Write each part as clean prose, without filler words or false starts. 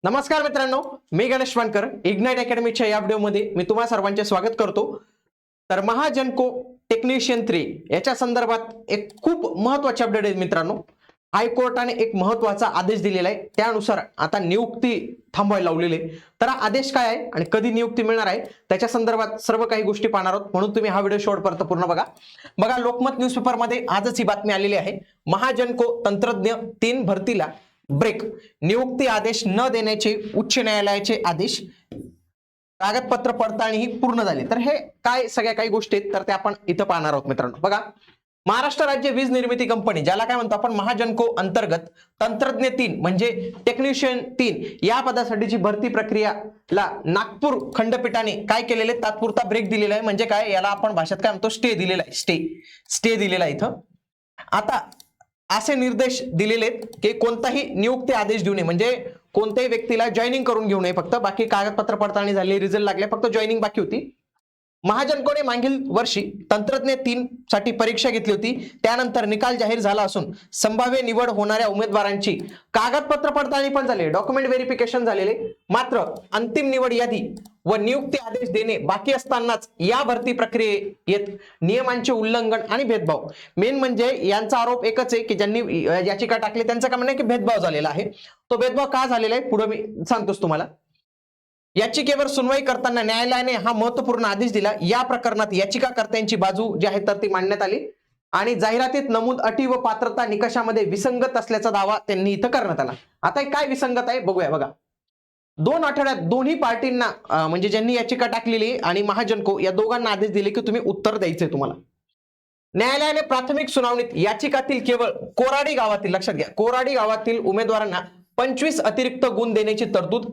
नमस्कार मित्रांनो, मी गणेश वानकर इग्नाइट अकॅडमीच्या या व्हिडिओमध्ये मी तुम्हा सर्वांचे स्वागत करतो। तर महाजनको टेक्निशियन 3 याच्या संदर्भात एक खूप महत्त्वाची अपडेट आहे मित्रांनो। हायकोर्टाने एक महत्त्वाचा आदेश दिलेला आहे, त्यानुसार आता नियुक्ती थांबवायला लावलेली आहे। तर हा आदेश काय आहे आणि कधी नियुक्ती मिळणार आहे त्याच्या संदर्भात सर्व काही गोष्टी पाहणार आहोत, म्हणून तुम्ही हा व्हिडिओ शेवटपर्यंत पूर्ण बघा। लोकमत न्यूजपेपर मध्ये आजच ही बातमी आलेली आहे। महाजनको तंत्रज्ञ 3 भरतीला ब्रेक, नियुक्ती आदेश न देण्याचे उच्च न्यायालयाचे आदेश, कागदपत्र पडताळणी ही पूर्ण झाली। तर हे काय सगळ्या काही गोष्टी आहेत तर ते आपण इथं पाहणार आहोत मित्रांनो। बघा, महाराष्ट्र राज्य वीज निर्मिती कंपनी ज्याला काय म्हणतो आपण महाजनको अंतर्गत तंत्रज्ञ 3 म्हणजे टेक्निशियन 3 या पदासाठीची भरती प्रक्रियाला नागपूर खंडपीठाने काय केलेले तात्पुरता ब्रेक दिलेला आहे। म्हणजे काय, याला आपण भाषेत काय म्हणतो, स्टे दिलेला आहे। स्टे दिलेला आहे इथं। आता असे निर्देश दिलेले आहेत की कोणताही नियुक्ती आदेश देऊ नये, म्हणजे कोणत्याही व्यक्तीला जॉईनिंग करून घेऊ नये, फक्त बाकी कागदपत्र पडताळणी झाली, रिझल्ट लागले, फक्त जॉईनिंग बाकी होती। महाजनकोने मागील वर्षी तंत्रज्ञ 3 साठी परीक्षा घेतली होती, त्यानंतर निकाल जाहीर झाला असून संभाव्य निवड होणाऱ्या उमेदवारांची कागदपत्र पडताळणी पण झाली, डॉक्युमेंट व्हेरिफिकेशन झालेले, मात्र अंतिम निवड यादी व नियुक्ती आदेश देणे बाकी असतानाच या भरती प्रक्रियेत नियमांचे उल्लंघन आणि भेदभाव, मेन म्हणजे यांचा आरोप एकच आहे की ज्यांनी याचिका टाकली त्यांचं काय म्हणणं आहे की भेदभाव झालेला आहे। तो भेदभाव का झालेला आहे पुढे मी सांगतोच तुम्हाला। याचिकेवर सुनवाई करताना न्यायालयाने हा महत्त्वपूर्ण आदेश दिला। या प्रकरणात याचिकाकर्त्यांची बाजू जी आहे तर ती मांडण्यात आली आणि जाहिरातीत नमूद अटी व पात्रता निकषामध्ये विसंगत असल्याचा दावा त्यांनी इथं करण्यात आला। आता काय विसंगत आहे बघूया। बघा, 2 आठवड्यात दोन्ही पार्टींना म्हणजे ज्यांनी याचिका टाकलेली आणि महाजनको या दोघांना आदेश दिले की तुम्ही उत्तर द्यायचंय तुम्हाला। न्यायालयाने प्राथमिक सुनावणीत याचिकातील केवळ कोराडी गावातील, लक्षात घ्या, कोराडी गावातील उमेदवारांना 25 अतिरिक्त गुण देण्याची तरतूद,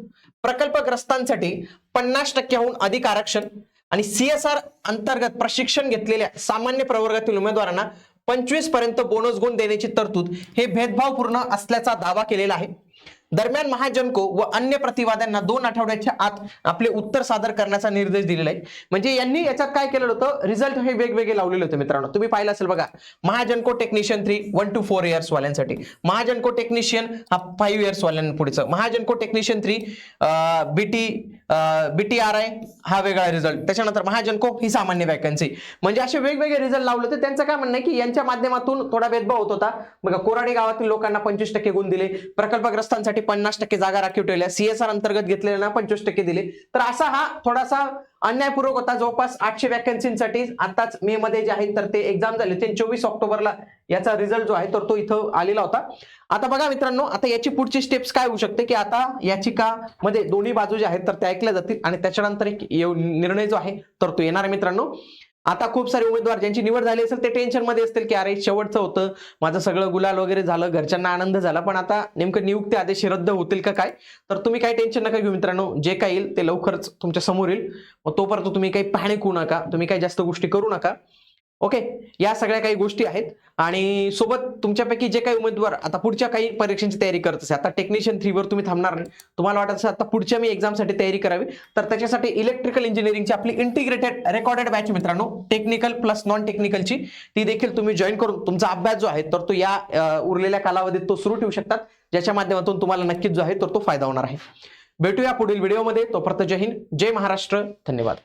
प्रकल्पग्रस्तांसाठी 50% अधिक आरक्षण आणि CSR अंतर्गत प्रशिक्षण घेतलेल्या सामान्य प्रवर्गातील उमेदवारांना 25 पर्यंत बोनस गुण देण्याची तरतूद हे भेदभावपूर्ण असल्याचा दावा केलेला आहे। दरम्यान महाजनको व अन्य प्रतिवाद्यांना 2 आठवड्याच्या आत आपले उत्तर सादर करण्याचा निर्देश दिलेला आहे। म्हणजे यांनी याच्यात काय केलेलं होतं, रिझल्ट हे वेगवेगळे लावलेले होते मित्रांनो, तुम्ही पाहिलं असेल बघा। महाजनको टेक्निशियन 3 1 to 4 इयर्स वाल्यांसाठी, महाजनको टेक्निशियन हा 5 इयर्स वाल्यांपुढेचं, महाजनको टेक्निशियन 3 BTRI हा वेगळा रिझल्ट, त्याच्यानंतर महाजनको ही सामान्य वॅकन्सी, म्हणजे असे वेगवेगळे रिझल्ट लावले होते। त्यांचं काय म्हणणं आहे की यांच्या माध्यमातून थोडा भेदभाव होत होता। बघा, कोराडी गावातील लोकांना 25% गुण दिले, प्रकल्पग्रस्तांसाठी 50% जागा राखीव ठेवल्या, CSR अंतर्गत घेतलेल्यांना 25% दिले। तर असा हा थोडासा अन्यायपूर्वक होता। जवळपास 800 वॅकन्सींसाठी आताच मे मध्ये जे आहे तर ते एक्झाम झाले, ते 24 ऑक्टोबरला याचा रिझल्ट जो आहे तर तो इथं आलेला होता। आता बघा मित्रांनो, आता याची पुढची स्टेप्स काय होऊ शकते की आता याचिकामध्ये दोन्ही बाजू ज्या आहेत तर त्या ऐकल्या जातील आणि त्याच्यानंतर एक निर्णय जो आहे तर तो येणार आहे मित्रांनो। आता खूप सारे उमेदवार ज्यांची निवड झाली असेल ते टेन्शन मध्ये असतील की अरे शेवटचं होतं, माझं सगळं गुलाल वगैरे झालं, घरच्यांना आनंद झाला, पण आता नेमकं नियुक्ती आदेश रद्द होतील का काय, तर तुम्ही काही टेन्शन नका घेऊ मित्रांनो, जे काही येईल ते लवकरच तुमच्या समोर येईल। मग तोपर्यंत तुम्ही काही पॅनिक होऊ नका, तुम्ही काही जास्त गोष्टी करू नका। ओके, या सगळ्या काही गोष्टी आहेत आणि सोबत तुमच्यापैकी जे काही उमेदवार आता पुढच्या काही परीक्षांची तयारी करत असेल, आता टेक्निशियन 3 वर तुम्ही थांबणार नाही, तुम्हाला वाटत असेल आता पुढच्या मी एक्झामसाठी तयारी करावी, तर त्याच्यासाठी इलेक्ट्रिकल इंजिनिअरिंगची आपली इंटिग्रेटेड रेकॉर्डेड बॅच मित्रांनो, टेक्निकल प्लस नॉन टेक्निकलची, ती देखील तुम्ही जॉईन करून तुमचा अभ्यास जो आहे तर तो या उरलेल्या कालावधीत तो सुरू ठेवू शकतात, ज्याच्या माध्यमातून तुम्हाला नक्कीच जो आहे तर तो फायदा होणार आहे। भेटूया पुढील व्हिडिओमध्ये, तोपर्यंत जय हिंद, जय महाराष्ट्र, धन्यवाद।